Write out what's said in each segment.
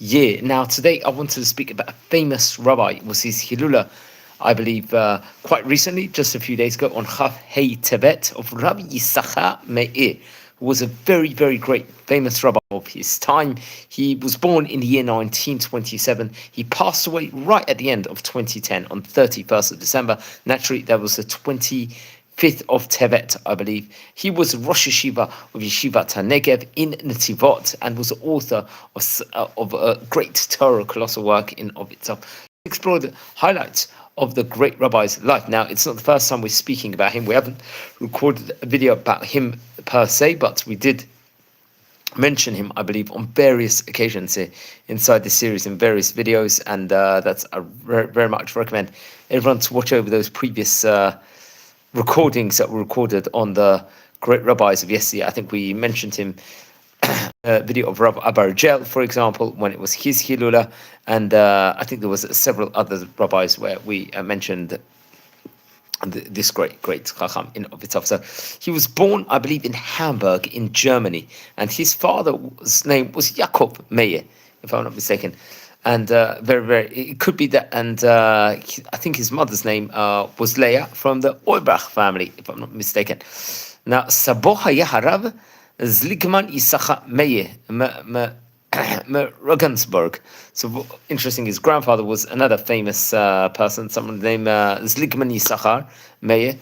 year. Now, today I wanted to speak about a famous rabbi. It was his Hilula, I believe, quite recently, just a few days ago, on Chaf Hei Tevet of Rabbi Yissachar Meir, who was a very, very great, famous rabbi of his time. He was born in the year 1927. He passed away right at the end of 2010 on 31st of December. Naturally, that was the 25th of Tevet, I believe. He was Rosh Yeshiva of Yeshivat Hanegv in Bnettivot and was the author of a great Torah, colossal work in of itself. Explore the highlights of the great rabbi's life. Now, it's not the first time we're speaking about him. We haven't recorded a video about him per se, but we did mention him, I believe, on various occasions here inside this series in various videos, and that's I very much recommend everyone to watch over those previous recordings that were recorded on the great rabbis of yesterday. I think we mentioned him, a video of Rabbi Abargel, for example, when it was his Hilula, and I think there was several other rabbis where we mentioned this great Chacham in of itself. So he was born, I believe, in Hamburg in Germany, and his father's name was Jacob Meir, if I'm not mistaken. And it could be that, and I think his mother's name was Leah from the Oibach family, if I'm not mistaken. Now, Sabo haya harav Zligman Yissachar Meir Regensburg. So interesting, his grandfather was another famous person, someone named Zligman Yissachar Meir.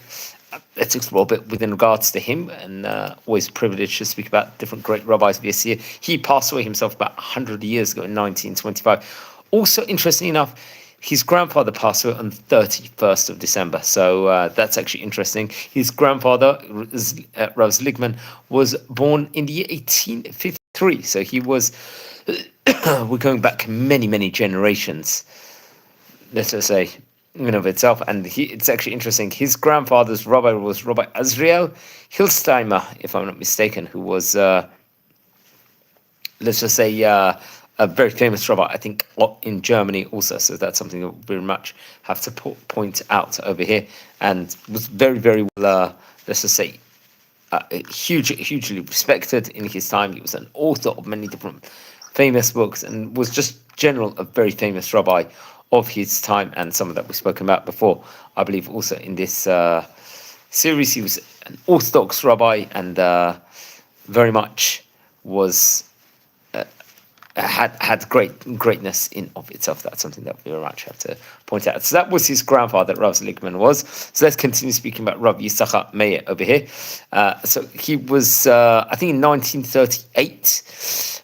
Let's explore a bit within regards to him, and always privileged to speak about different great rabbis of yesteryear. He passed away himself about 100 years ago in 1925. Also, interestingly enough, his grandfather passed away on the 31st of December. So that's actually interesting. His grandfather, Rav Zligman, was born in the year 1853. So he was, we're going back many, many generations, let's just say, in of itself. And it's actually interesting. His grandfather's rabbi was Rabbi Azriel Hilsteimer, if I'm not mistaken, who was, let's just say, a very famous rabbi, I think, in Germany also. So that's something that we very much have to point out over here. And was very, very well, let's just say, hugely respected in his time. He was an author of many different famous books and was just a very famous rabbi of his time, and some of that we've spoken about before. I believe also in this series, he was an Orthodox rabbi and very much was had greatness in of itself. That's something that we very much have to point out. So that was his grandfather, Rav Zligman was. So let's continue speaking about Rabbi Yissachar Meir over here. So he was, I think, in 1938.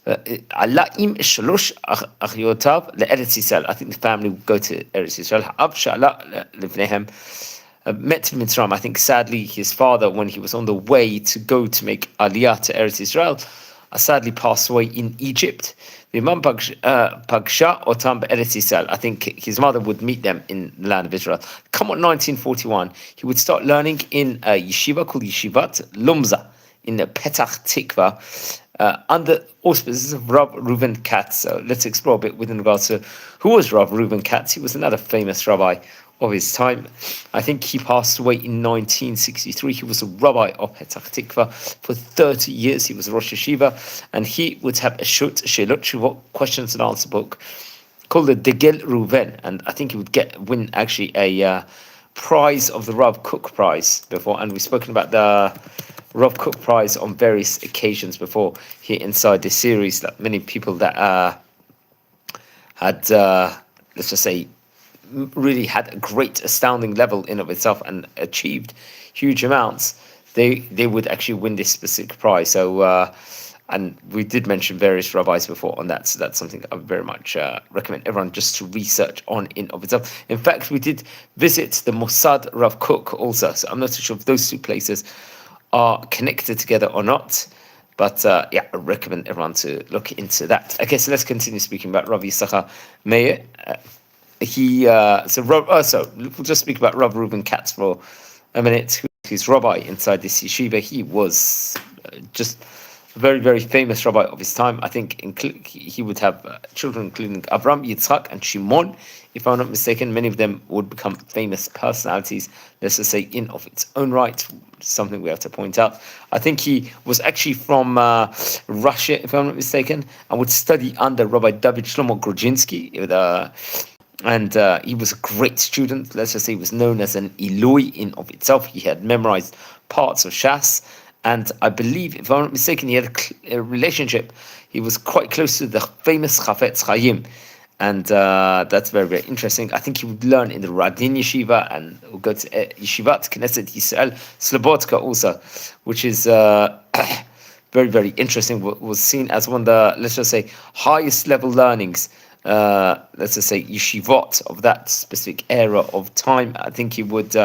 Alaim Shalosh Achiotav leEretz Yisrael. I think the family would go to Eretz Yisrael. Ha'av she'ala lifnehem. Met Mitzrayim. I think sadly his father, when he was on the way to go to make Aliyah to Eretz Yisrael, sadly passed away in Egypt. I think his mother would meet them in the land of Israel. Come on, 1941, he would start learning in a yeshiva called Yeshivat Lumza in the Petach Tikva, under auspices of Rav Reuven Katz. So let's explore a bit within regards to who was Rav Reuven Katz. He was another famous rabbi of his time. I think he passed away in 1963. He was a rabbi of Petach Tikva for 30 years. He was a Rosh Yeshiva, and he would have a Shut Sheilot Shuvot questions and answer book called the Degel Reuven, and I think he would win actually a prize of the Rav Kook Prize before, and we've spoken about the Rav Kook Prize on various occasions before here inside this series. That many people that had, let's just say, really had a great, astounding level in of itself and achieved huge amounts, they would actually win this specific prize. So, and we did mention various rabbis before on that, so that's something I would very much recommend everyone just to research on in of itself. In fact, we did visit the Mossad Rav Kook also, so I'm not so sure if those two places are connected together or not. But I recommend everyone to look into that. Okay, so let's continue speaking about Rabbi Yissachar Meir. So we'll just speak about Rav Reuven Katz for a minute, who's rabbi inside this yeshiva. He was just very, very famous rabbi of his time. I think he would have children, including Avram, Yitzchak, and Shimon. If I'm not mistaken, many of them would become famous personalities, let's just say, in of its own right, something we have to point out. I think he was actually from Russia, if I'm not mistaken, and would study under Rabbi David Shlomo Grudzinski, and he was a great student. Let's just say he was known as an Eloi in of itself. He had memorized parts of Shas, and I believe, if I'm not mistaken, he had a relationship. He was quite close to the famous Chafetz Chaim, and that's very, very interesting. I think he would learn in the Radin Yeshiva and would go to Yeshivat, Knesset Yisrael, Slobodka also, which is very, very interesting. Was seen as one of the, let's just say, highest level learnings, let's just say, Yeshivot of that specific era of time. I think he would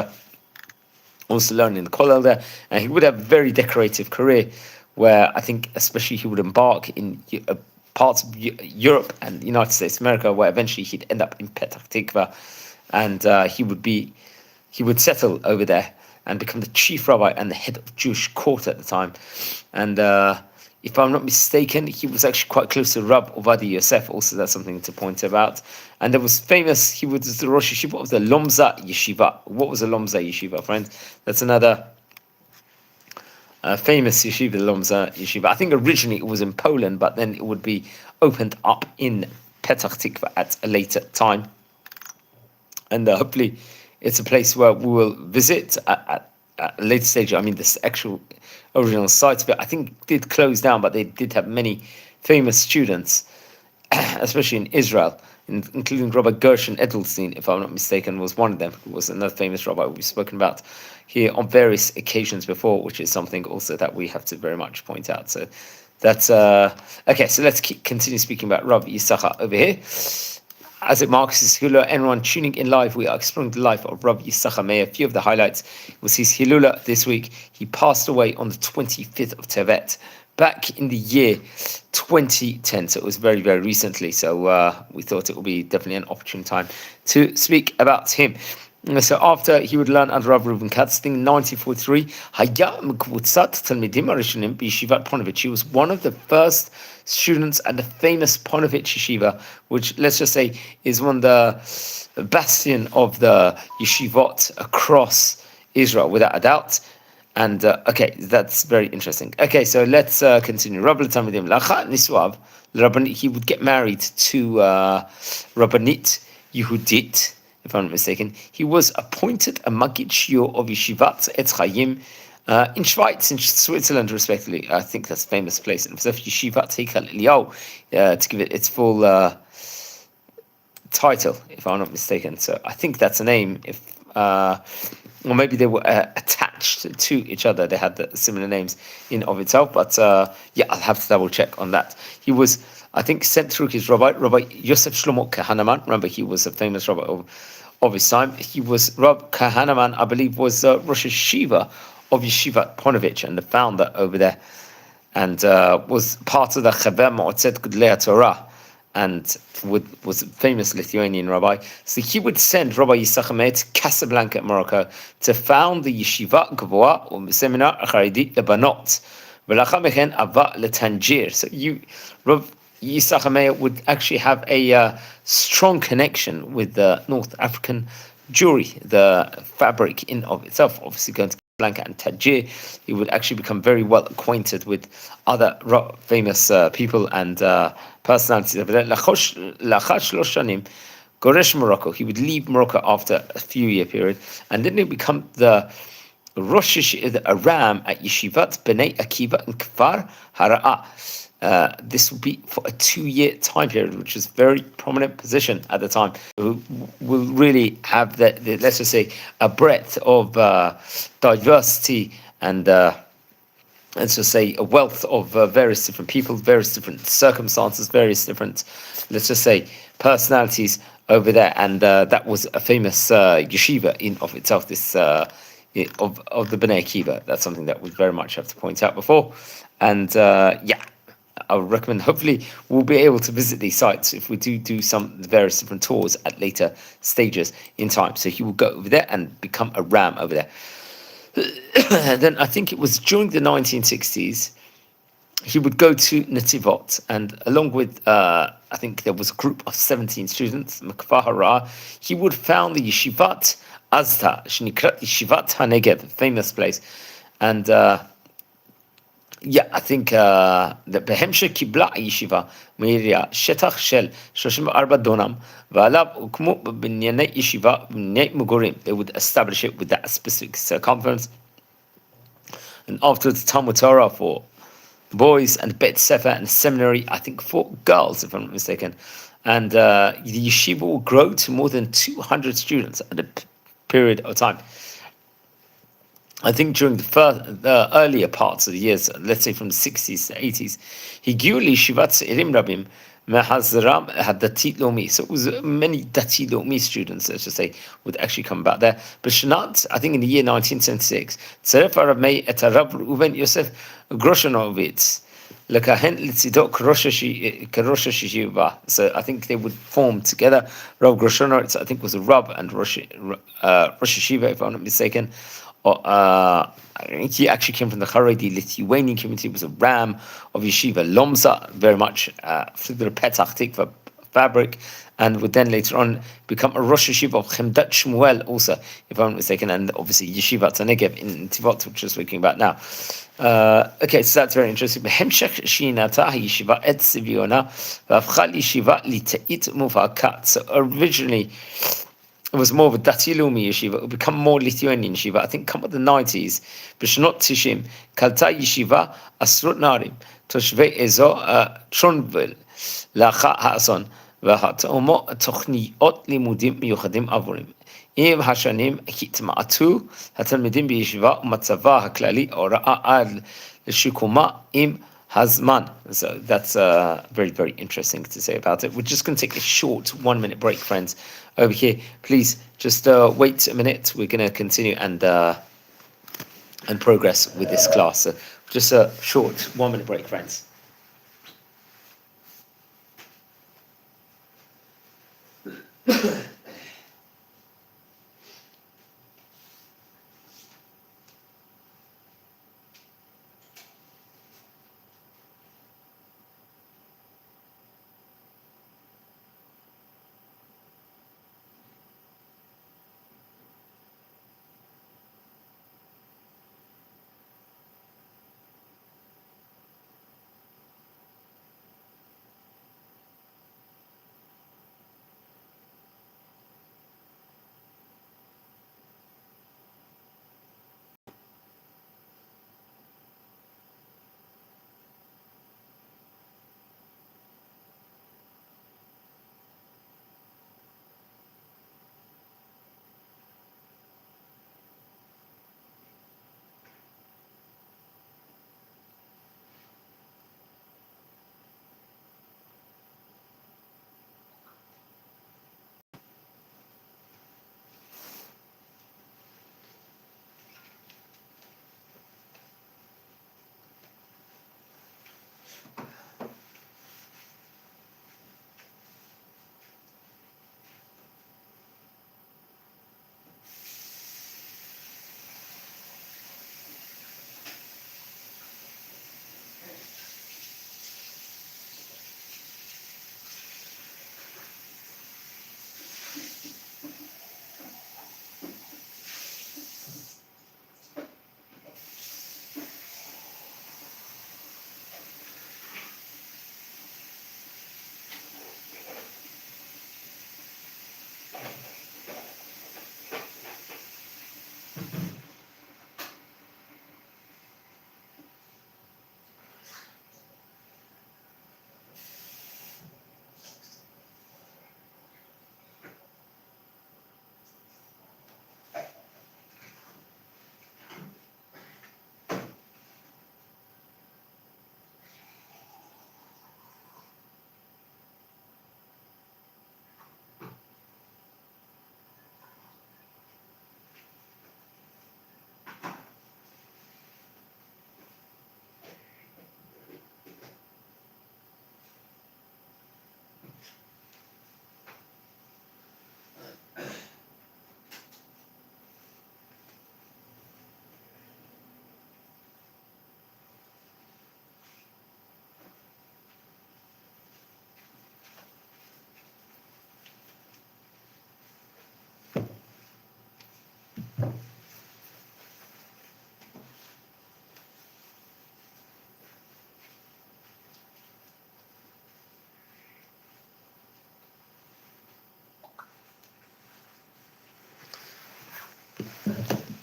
also learn in the Kollel there, and he would have a very decorative career, where I think especially he would embark in parts of Europe and the United States of America, where eventually he'd end up in Petach Tikva, and he would settle over there and become the chief rabbi and the head of Jewish court at the time. And if I'm not mistaken, he was actually quite close to Rab Ovadia Yosef. Also, that's something to point about. And there was famous, he was the Rosh Yeshiva of the Lomza Yeshiva. What was a Lomza Yeshiva, friends? That's another famous yeshiva, the Lomza Yeshiva. I think originally it was in Poland, but then it would be opened up in Petach Tikva at a later time. And hopefully it's a place where we will visit at a later stage. I mean, this actual original site of it, I think, did close down, but they did have many famous students, especially in Israel, including Rabbi Gershon Edelstein, if I'm not mistaken, was one of them, who was another famous rabbi we've spoken about here on various occasions before, which is something also that we have to very much point out. So that's okay. So let's continue speaking about Rabbi Yissachar over here. As it marks his Hilula, anyone tuning in live, we are exploring the life of Rabbi Yissachar Meir. A few of the highlights was his Hilula this week. He passed away on the 25th of Tevet, back in the year 2010. So it was very, very recently. So we thought it would be definitely an opportune time to speak about him. So after he would learn under Rav Reuven Katz, in 1943, he was one of the first students at the famous Ponevezh Yeshiva, which, let's just say, is one of the bastion of the yeshivot across Israel, without a doubt. And okay, that's very interesting. Okay, so let's continue. He would get married to Rabbanit Yehudit, if I'm not mistaken. He was appointed a Maggid Shiur of Yeshivat Etz Chaim in Schweiz, in Switzerland, respectively. I think that's a famous place. And Yeshivat Heichal Eliyahu, to give it its full title, if I'm not mistaken. So I think that's a name. Or maybe they were attached to each other. They had the similar names in of itself. But yeah, I'll have to double check on that. He was, I think, sent through his Rabbi Yosef Shlomo Kahanaman. Remember, he was a famous rabbi of his time. He was, Rab Kahanaman, I believe, was Rosh Yeshiva of Yeshivat Ponevezh and the founder over there, and was part of the Chaver Mo'otzet Gudlei Torah, and was a famous Lithuanian rabbi. So he would send Rabbi Yissachar Meir to Casablanca, Morocco, to found the Yeshiva Gavoa, or Seminar Haredi Lebanot. V'lachar meken ava leTangier. So Rabbi Yissachar Meir would actually have a strong connection with the North African Jewry, the fabric in of itself. Obviously, going to Casablanca and Tangier, he would actually become very well acquainted with other famous people and personalities over there. Lachar shlosh shanim goresh Morocco. He would leave Morocco after a few-year period, and then he would become the Rosh Aram at Yeshivat Bnei Akiva in Kfar Hara'ah. This would be for a 2-year time period, which is a very prominent position at the time. Will really have the, let's just say, a breadth of diversity and let's just say a wealth of various different people, various different circumstances, various different, let's just say, personalities over there. And that was a famous yeshiva in of itself, this of the Bnei Akiva. That's something that we very much have to point out before. And yeah, I would recommend, hopefully we'll be able to visit these sites if we do some various different tours at later stages in time. So he will go over there and become a ram over there. And then I think it was during the 1960s, he would go to Bnettivot, and along with, I think there was a group of 17 students, Makfahara, he would found the Yeshivat Azta, Shnikrat Yeshivat HaNegeb, famous place. And I think בהמשך קיבלה הישיבה מעירייה שטח של 34 דונם, ועליו הוקמו בנייני ישיבה ובנייני מגורים. They would establish it with that specific circumference. And afterwards, Talmud Torah for boys, and Bet Sefer and seminary, I think, for girls, if I'm not mistaken. And the yeshiva will grow to more than 200 students at a period of time. I think during the earlier parts of the years, let's say from the 60s to 80s, הגיעו לישיבת צעירים רבים מהזרם הדתי לאומי. So it was many dati לאומי students, let's just say, would actually come about there. בשנת, I think in the year 1976, צירף הרב מאיר את הרב ראובן יוסף גרושנוביץ לכהן לצידו כראש הישיבה. So I think they would form together. Rav Groshenowitz, I think, was a Rab and Rosh Yeshiva, if I'm not mistaken. I think he actually came from the Haredi Lithuanian community. He was a ram of Yeshiva Lomza, very much through the Petach Tikva fabric, and would then later on become a Rosh Yeshiva of Chemdat Shmuel also, if I'm not mistaken, and obviously Yeshivat Hanegeb in Tivot, which we're speaking about now. Okay, so that's very interesting. בהמשך שינתה הישיבה את צביונה והפכה לישיבה ליטאית מובהקת. So originally it was more of a Dati Leumi yeshiva. It would become more Lithuanian yeshiva. I think come with the 90s. בשנות 90 קלטה ישיבה עשרות נערים תושבי אזור צ'ונבל לאחר האסון, והתאמו תוכניות לימודים מיוחדים עבורם. עם השנים התמעטו התלמידים בישיבה ומצבה הכללי הוראה עד לשיקומה עם Hazman. So that's very, very interesting to say about it. We're just going to take a short 1-minute break, friends, over here. Please just wait a minute. We're going to continue and progress with this class. So just a short 1-minute break, friends.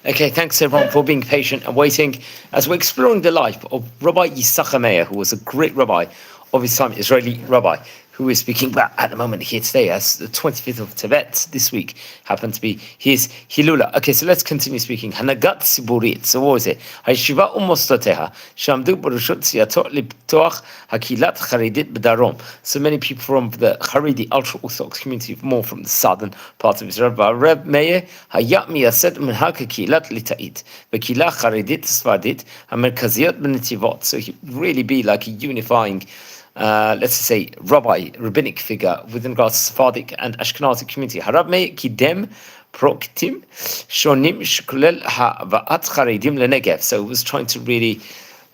Okay, thanks everyone for being patient and waiting as we're exploring the life of Rabbi Yissachar Meir, who was a great rabbi of his time, Israeli rabbi, who we're speaking about at the moment here today as the 25th of Tevet this week happened to be his Hilula. Okay, so let's continue speaking. Hanagat Siburit. So what was it? Hayeshiva umostoteha shamdu b'rishut siyato liptoach hakilat charidit b'darom. So many people from the Haredi ultra-Orthodox community, more from the southern part of Israel. Reb Meir hayat miyased minhag hakilat lita'it v'kilah charidit svadit hamerkaziyot b'nettivot. So he would really be like a unifying let's say, rabbinic figure within regards to Sephardic and Ashkenazi community. Harab Meir kidem proktim shonim shkulel ha'va'at charedim lenegeb. So it was trying to really,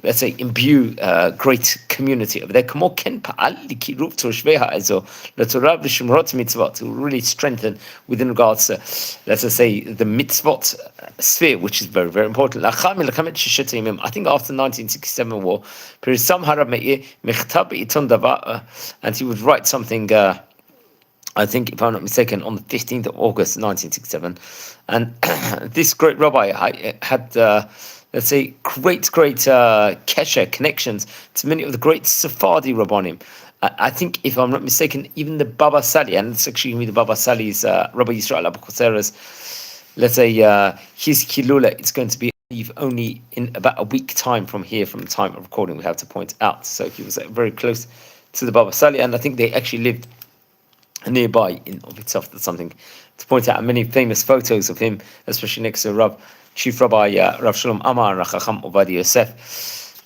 let's say, imbue a great community over there. Kamo ken pa'al likiruv toshvei ha'ezo letorah v'shemrot mitzvot, to really strengthen within regards to, let's say, the mitzvot sphere, which is very, very important. I think after the 1967 war, and he would write something, I think, if I'm not mistaken, on the 15th of August 1967. And this great rabbi had, let's say, great kesher connections to many of the great Sephardi rabbanim. I think, if I'm not mistaken, even the Baba Sali, and it's actually the Baba Sali's Rabbi Yisrael Abu Khosera's, let's say, his Kilula, it's going to be only in about a week time from here, from the time of recording, we have to point out. So he was very close to the Baba Sali, and I think they actually lived nearby in of itself. That's something to point out. And many famous photos of him, especially next to Chief Rabbi Rav Shalom Amar and Chacham Ovadia Yosef,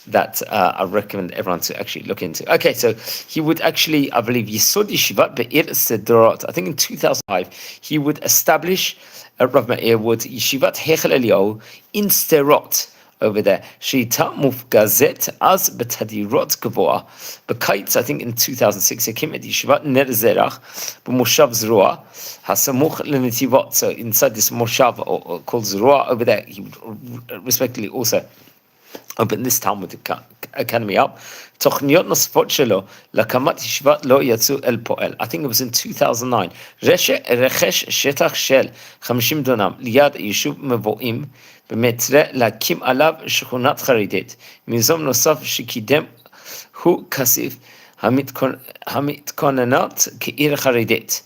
that I recommend everyone to actually look into. Okay, so he would actually, I believe, Yisod Yeshivat Be'ir Sedorot. I think in 2005, he would establish, Rav Meir would, Yeshivat Hechel Eliyahu in Sderot, over there. Sheita Mufgazet Az B'Tadirot Gavoa. B'Kaitz, I think in 2006, he came at Yeshivat Ner Zerach, B'Moshav Zroa, Hasamuch L'Nettivot. So inside this Moshav, called Zroa, over there, he would respectively also open this Talmud Academy up. תוכניות נוספות שלו להקמת ישיבת לא יצאו אל פועל. I think it was in 2009. רכש שטח של 50 דונם ליד יישוב מבואים במצרה להקים עליו שכונת חרדית. מיזם נוסף שקידם הוא כסיף המתכוננות כעיר חרדית.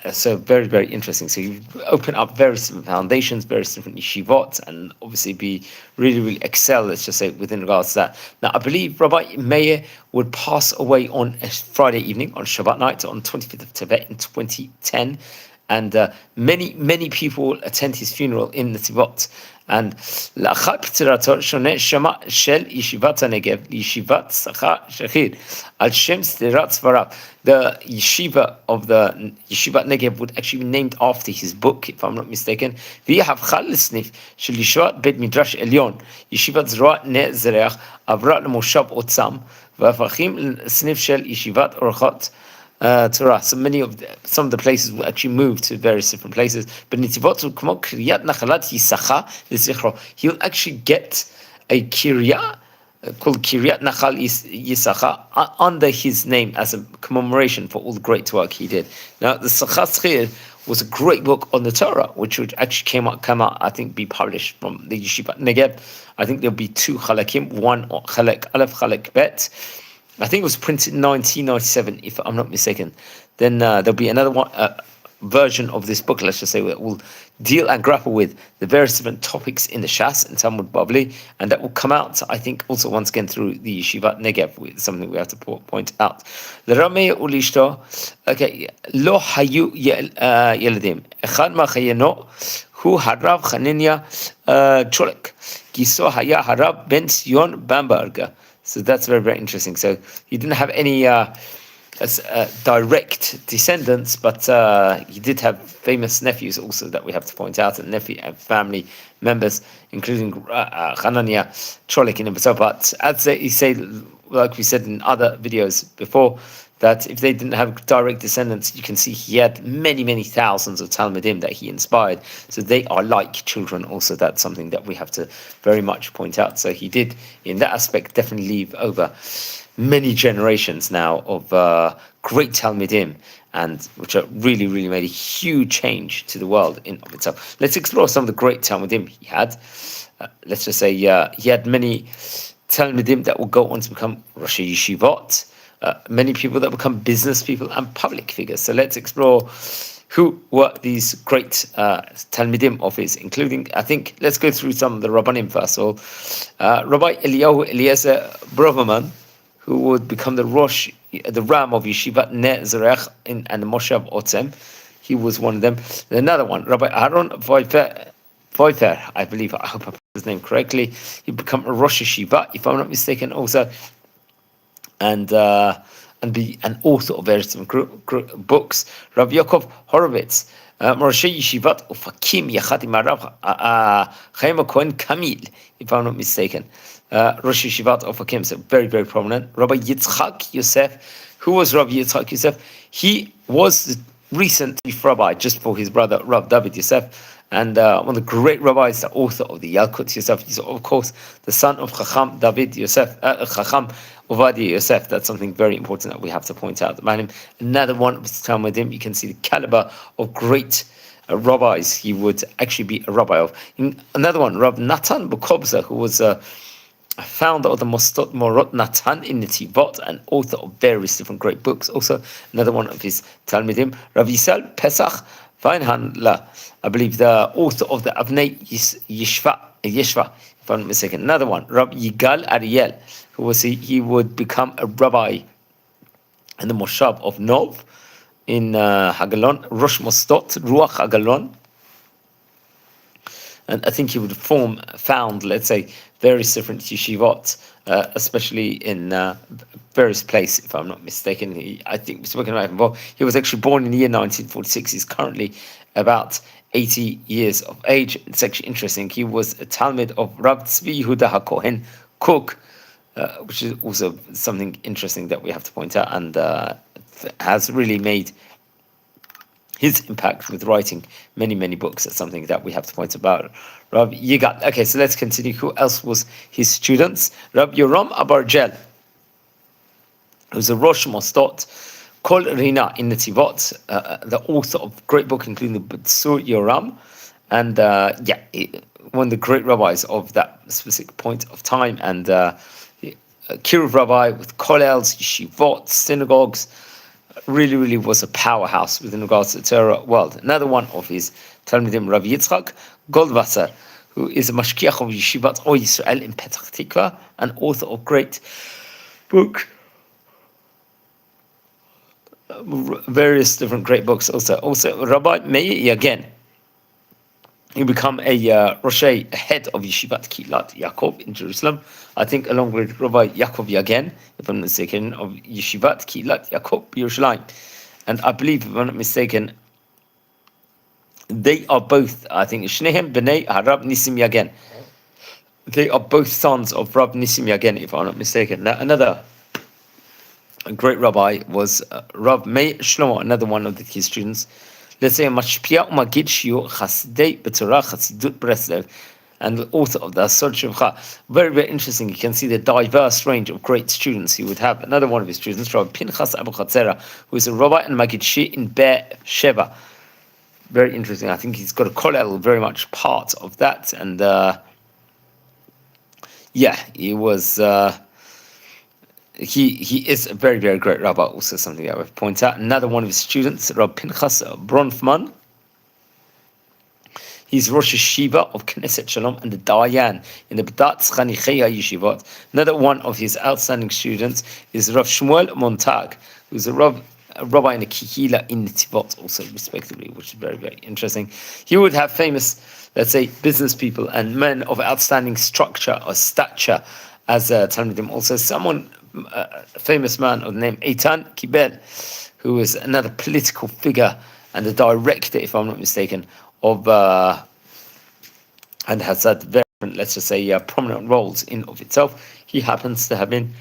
So very, very interesting. So you open up various different foundations, various different yeshivot, and obviously be really, really excel, let's just say, within regards to that. Now, I believe Rabbi Meir would pass away on a Friday evening, on Shabbat night, on 25th of Tevet in 2010. And many people attend his funeral in Bnetivot. And לאחר פטירתו שונה שמה של ישיבת הנגב לישיבת שכיר על שם סדרת ספריו. The yeshiva of the Yeshivat Negev would actually be named after his book, if I'm not mistaken. והיא הפכה לסניף של ישיבת בית מדרש עליון. ישיבת זרוע נר זרח עברה למושב עוצם והפכים לסניף של ישיבת אורחות Torah. So some of the places will actually move to various different places. But Bnetivot will come out Kiryat Nachalat Yissachar L'Zichro. He'll actually get a Kiryat called Kiryat Nachal Yissachar under his name as a commemoration for all the great work he did. Now, the Sachir was a great book on the Torah, which would actually come out, I think, be published from the Yeshivat Negev. I think there'll be two Chalakim, one Chalak Aleph, Chalak Bet. I think it was printed in 1997, if I'm not mistaken. Then there'll be another one version of this book, let's just say, that will deal and grapple with the various different topics in the Shas and Talmud Bavli, and that will come out, I think, also once again through the Yeshivat Negev, something we have to point out. לרמי ולאשתו, okay, לא היו ילדים. אחד מהחיינו הוא הרב חנניה צ'ולק. גיסו היה הרב בן ציון במברגר. So that's very, very interesting. So he didn't have any direct descendants, but he did have famous nephews also that we have to point out, and family members, including Hanania Cholik in himself. But as he said, like we said in other videos before, that if they didn't have direct descendants, you can see he had many, many thousands of Talmudim that he inspired. So they are like children also. That's something that we have to very much point out. So he did, in that aspect, definitely leave over many generations now of great Talmidim, and which are really, really made a huge change to the world in of itself. Let's explore some of the great Talmidim he had. Let's just say he had many Talmidim that will go on to become Rosh Yeshivat, many people that become business people and public figures. So let's explore who were these great Talmidim of his, including, I think, let's go through some of the Rabbanim first of all. Rabbi Eliyahu Eliezer Broverman, who would become the Ram of Yeshivat Ne Zerech and the Moshav Otzem. He was one of them. Another one, Rabbi Aaron Voifer, I believe, I hope I pronounced his name correctly. He become a Rosh Yeshiva, if I'm not mistaken, also, and be an author of various different books. Rabbi Yaakov Horowitz, Rosh Yeshivat Ufakim Yachad im Rav Chaim Cohen Kamil, if I'm not mistaken. Rosh Yeshivat Ufakim, so very, very prominent. Rabbi Yitzchak Yosef, who was Rabbi Yitzchak Yosef? He was the recent chief rabbi just for his brother Rav David Yosef, and one of the great rabbis, the author of the Yalkut Yosef. He's of course the son of Chacham David Yosef, Chacham Ovadia Yosef. That's something very important that we have to point out about him. Another one of his time with him, you can see the caliber of great rabbis he would actually be a rabbi of. Another one, Rav Natan Bukobza, who was founder of the Mostot Morot Natan in Bnetivot and author of various different great books. Also, another one of his Talmidim, Rav Yisrael Pesach Weinhandler, I believe the author of the Avnei Yeshva, if I'm not mistaken. Another one, Rav Yigal Ariel, who was he would become a rabbi in the Moshav of Nov in Hagalon, Rosh Mostot, Ruach Hagalon. And I think he would found, let's say, various different yeshivot, especially in various places, if I'm not mistaken. I think we're speaking about him. Well, he was actually born in the year 1946. He's currently about 80 years of age. It's actually interesting. He was a Talmud of Rav Tzvi Yehuda HaKohen Cook, which is also something interesting that we have to point out, and has really made his impact with writing many, many books. That's something that we have to point about. Rabbi Yigal. Okay, so let's continue. Who else was his students? Rabbi Yoram Abargel, who's a Rosh Mostot, Kol Rina in Bnetivot, the author of a great book, including the B'tzur Yoram, and one of the great rabbis of that specific point of time, and a Kiruv rabbi with kollels, yeshivot, synagogues. Really, really was a powerhouse within regards to the Torah world. Another one of his Talmidim, Rabbi Yitzchak Goldwasser, who is a mashkiach of Yeshivat O Yisrael in Petach Tikva, and author of great book, various different great books. Also Rabbi Meir again. He become a Roshei, head of Yeshivat Kilat Yaakov in Jerusalem. I think along with Rabbi Yaakov Yagen, if I'm not mistaken, of Yeshivat Kilat Yaakov Yerushalayim. And I believe, if I'm not mistaken, they are both, I think, Shnehem B'nei Harab Nisim Yagen. They are both sons of Rab Nisim Yagen, if I'm not mistaken. Now, another great rabbi was Rav Meir Shlomo, another one of his students. Let's say Mashpia Umagid Shiur Chasidei B'Torah Chasidut Breslev, and the author of the Asod Shevcha. Very, very interesting. You can see the diverse range of great students he would have. Another one of his students, Rabbi Pinchas Abu Chatzera, who is a rabbi and Magid Shi in Be'er Sheva. Very interesting. I think he's got a kollel, very much part of that. And he was. He is a very, very great rabbi. Also, something that I would point out. Another one of his students, Rabbi Pinchas Bronfman. He's Rosh Yeshiva of Knesset Shalom and the Dayan in the B'dat Chanichei Yeshivot. Another one of his outstanding students is Rav Shmuel Montag, who's a rabbi in the Kihila in Bnetivot, also respectively, which is very, very interesting. He would have famous, let's say, business people and men of outstanding structure or stature as Talmidim. Also, someone, a famous man of the name Eitan Kibel, who is another political figure and the director, if I'm not mistaken, of and has had very, let's just say, prominent roles in of itself. He happens to have been,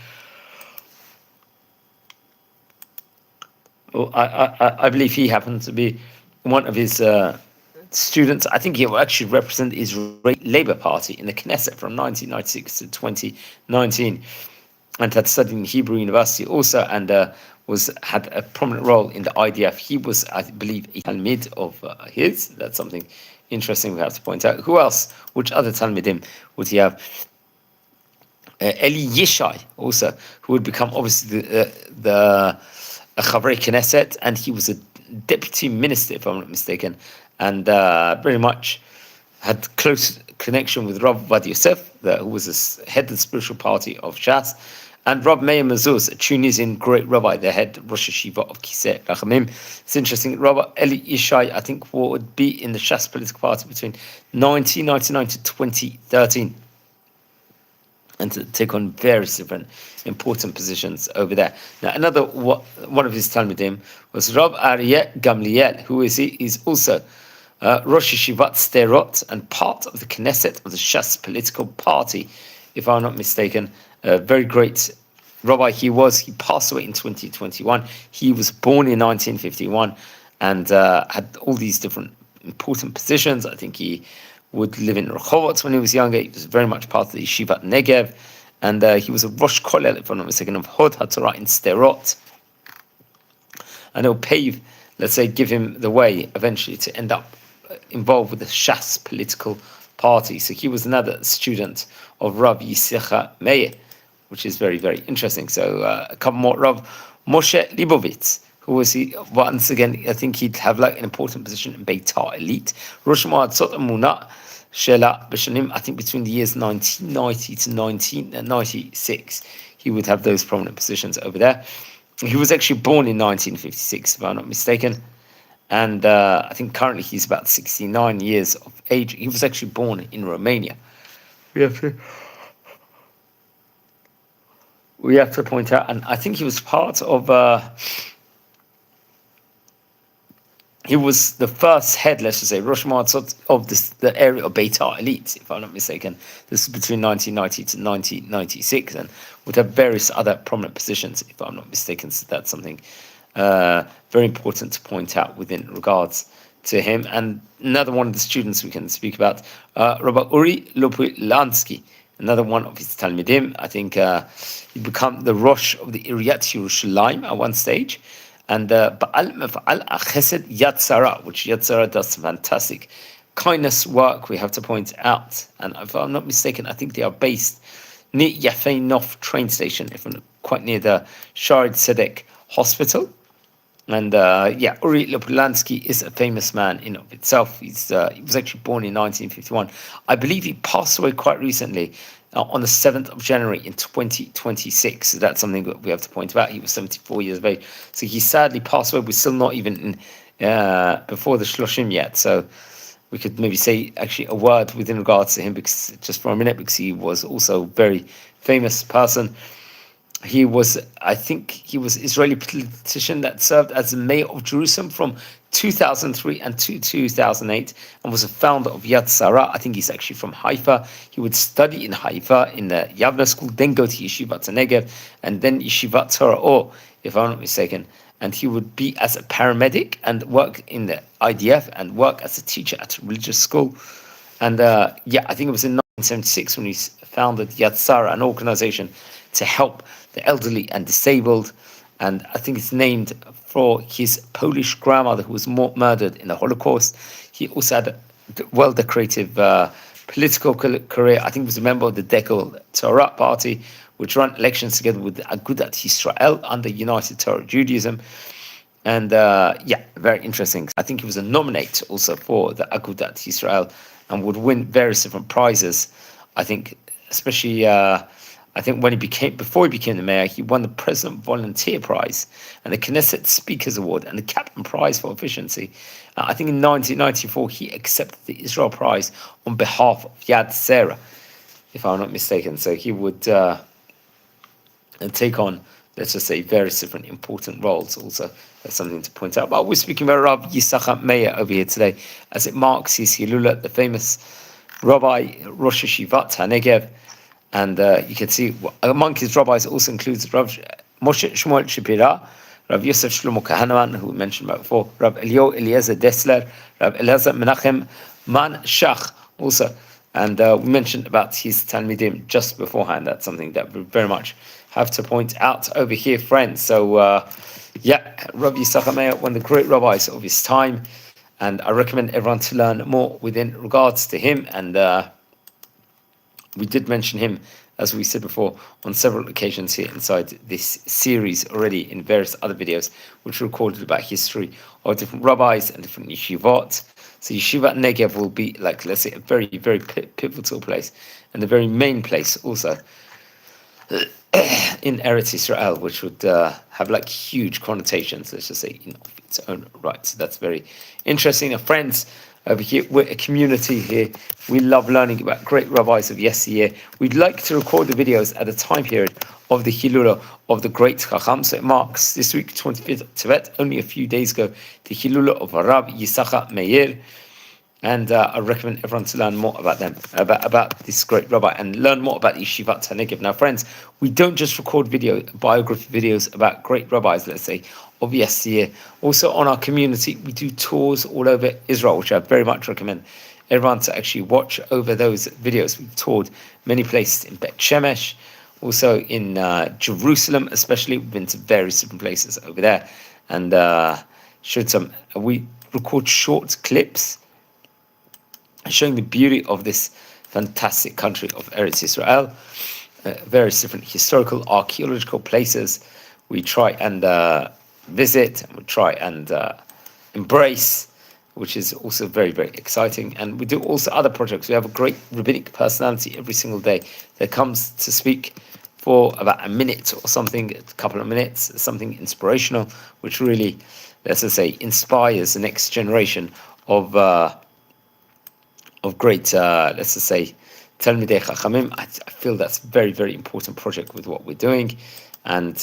I believe he happens to be one of his students. I think he will actually represent the Israeli Labour Party in the Knesset from 1996 to 2019. and had studied in Hebrew University also, and had a prominent role in the IDF. He was, I believe, a Talmid of his. That's something interesting we have to point out. Who else? Which other Talmidim would he have? Eli Yishai also, who would become obviously the Chavrei Knesset, and he was a deputy minister, if I'm not mistaken, and very much had close connection with Rabbi Yosef, who was the head of the spiritual party of Shas, and Rabbi Meir Mezuz, a Tunisian great rabbi, the head Rosh Yeshiva of Kisei Rachamim. It's interesting. Rabbi Eli Yishai, I think, would be in the Shas political party between 1999 to 2013, and to take on various different important positions over there. Now, another one of his Talmidim was Rabbi Aryeh Gamliel. Who is he? He's also Rosh Yeshivat Sderot and part of the Knesset of the Shas political party, if I'm not mistaken. A very great rabbi he was. He passed away in 2021. He was born in 1951 and had all these different important positions. I think he would live in Rehovot when he was younger. He was very much part of the Yeshivat Negev, and he was a Rosh Kollel, if I'm not mistaken, of Hod HaTorah in Sderot. And it'll pave, let's say, give him the way eventually to end up involved with the Shas political party. So he was another student of Rabbi Yissachar Meir, which is very, very interesting. So a couple more. Rav Moshe Libovitz, who was he? Once again, I think he'd have like an important position in Beitar elite. Rosh Moatzot Amunah Shela B'Shanim, I think between the years 1990 to 1996, he would have those prominent positions over there. He was actually born in 1956, if I'm not mistaken. And I think currently he's about 69 years of age. He was actually born in Romania. We have to point out, and I think he was part of, he was the first head, let's just say, Rosh Moatzot of the area of Beitar elite, if I'm not mistaken. This is between 1990 to 1996, and would have various other prominent positions, if I'm not mistaken. So that's something very important to point out within regards to him. And another one of the students we can speak about, Rabbi Uri Lopulansky, another one of his Talmidim. I think he became the Rosh of the Iriyat Yerushalayim at one stage. And Ba'al Mefa'al Chesed Yad Sarah, which Yad Sarah does some fantastic kindness work, we have to point out. And if I'm not mistaken, I think they are based near Yafei Nof train station, if I'm not quite near the Shared Tzedek Hospital. And Uri Lopulansky is a famous man in of itself. He was actually born in 1951. I believe he passed away quite recently on the 7th of January in 2026. So that's something that we have to point out. He was 74 years of age. So he sadly passed away. We're still not even in before the Shloshim yet. So we could maybe say actually a word within regards to him, because just for a minute, because he was also a very famous person. He was, I think, he was Israeli politician that served as the mayor of Jerusalem from 2003 and to 2008, and was a founder of Yad Sarah. I think he's actually from Haifa. He would study in Haifa in the Yavna school, then go to Yeshivat Negev, and then Yeshivat Torah, or if I'm not mistaken. And he would be as a paramedic and work in the IDF and work as a teacher at a religious school. And I think it was in 1976 when he founded Yad Sarah, an organization to help the elderly and disabled. And I think it's named for his Polish grandmother who was murdered in the Holocaust. He also had a well-decorated political career. I think he was a member of the Dekel Torah party, which ran elections together with Agudat Yisrael under United Torah Judaism. And very interesting. I think he was a nominate also for the Agudat Yisrael and would win various different prizes. I think especially when before he became the mayor, he won the President Volunteer Prize and the Knesset Speakers Award and the Captain Prize for Efficiency. I think in 1994, he accepted the Israel Prize on behalf of Yad Sarah, if I'm not mistaken. So he would take on, let's just say, various different important roles also. That's something to point out. But we're speaking about Rabbi Yissachar Meir over here today, as it marks his Hilula, the famous Rabbi Rosh Yeshivat HaNegeb. And you can see among his rabbis also includes Rav Moshe Shmuel Shapira, Rav Yosef Shlomo Kahanaman, who we mentioned about before, Rav Elio Eliezer Dessler, Rav Eliezer Menachem Man Shach also. And we mentioned about his Talmidim just beforehand. That's something that we very much have to point out over here, friends. So, Rabbi Yissachar Meir, one of the great rabbis of his time, and I recommend everyone to learn more within regards to him. And we did mention him, as we said before, on several occasions here inside this series already in various other videos, which recorded about history of different rabbis and different yeshivot. So Yeshivat Negev will be, like, let's say, a very, very pivotal place, and a very main place also in Eretz Israel, which would have like huge connotations, let's just say, in its own right. So that's very interesting. Now, friends, over here, we're a community here. We love learning about great rabbis of yesteryear. We'd like to record the videos at a time period of the Hilula of the great Chacham. So it marks this week, 25th of Tevet, only a few days ago, the Hilula of Rabbi Yissachar Meir. And I recommend everyone to learn more about them, about this great rabbi, and learn more about Yeshivat Hanegeb. Now, friends, we don't just record biography videos about great rabbis, let's say, of yesteryear. Also, on our community, we do tours all over Israel, which I very much recommend everyone to actually watch over those videos. We've toured many places in Bet Shemesh, also in Jerusalem, especially. We've been to various different places over there, and we record short clips showing the beauty of this fantastic country of Eretz Israel, various different historical, archaeological places we try and visit, and we try and embrace, which is also very, very exciting. And we do also other projects. We have a great rabbinic personality every single day that comes to speak for about a minute or something, a couple of minutes, something inspirational, which really, let's just say, inspires the next generation of great, let's just say, Talmidei Chachamim. I feel that's a very, very important project with what we're doing. And,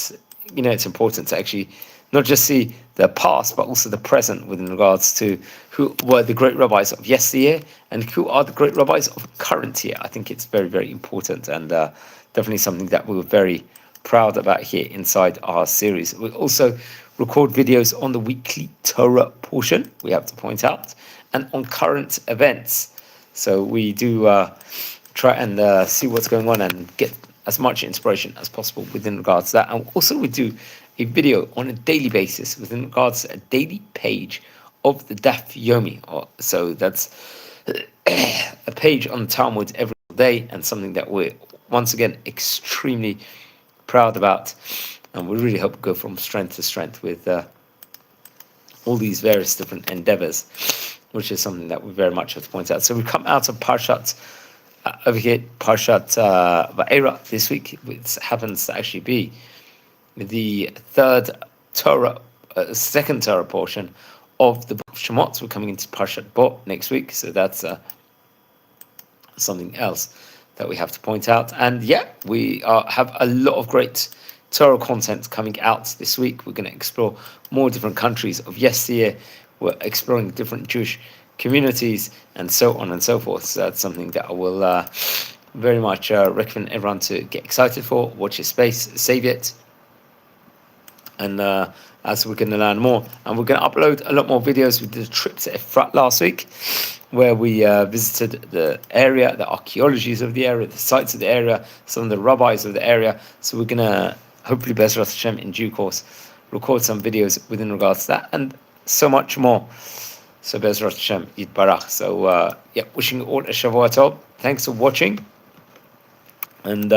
it's important to actually not just see the past, but also the present within regards to who were the great rabbis of yesteryear and who are the great rabbis of current year. I think it's very, very important, and definitely something that we were very proud about here inside our series. We also record videos on the weekly Torah portion, we have to point out, and on current events. So we do try and see what's going on and get as much inspiration as possible within regards to that. And also we do a video on a daily basis within regards to a daily page of the Daf Yomi. So that's a page on the Talmud every day, and something that we're, once again, extremely proud about. And we really hope to go from strength to strength with all these various different endeavors, which is something that we very much have to point out. So we come out of Parshat, over here, Parshat Va'era this week, which happens to actually be the second Torah portion of the book of Shemot. We're coming into Parshat Bo next week, so that's something else that we have to point out. And we have a lot of great Torah content coming out this week. We're going to explore more different countries of yesteryear. We're exploring different Jewish communities and so on and so forth. So that's something that I will very much recommend everyone to get excited for. Watch your space, save it. And as we're going to learn more, and we're going to upload a lot more videos. We did a trip to Efrat last week, where we visited the area, the archaeologies of the area, the sites of the area, some of the rabbis of the area. So we're going to, hopefully, Bezrat Hashem, in due course, record some videos within regards to that, and so much more. So Bezrat Hashem, Yitbarach. So wishing you all a Shavua Tov. Thanks for watching. And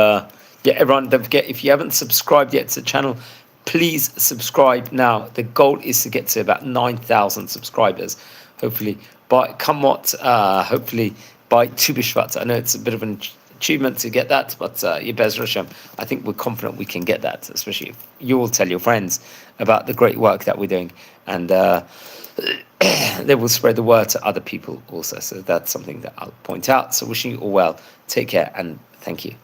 everyone, don't forget, if you haven't subscribed yet to the channel, please subscribe now. The goal is to get to about 9,000 subscribers, hopefully by hopefully by Tu B'Shvat. I know it's a bit of an achievement to get that, but Bezrat Hashem, I think we're confident we can get that, especially if you all tell your friends about the great work that we're doing, and they will spread the word to other people also. So that's something that I'll point out. So wishing you all well. Take care, and thank you.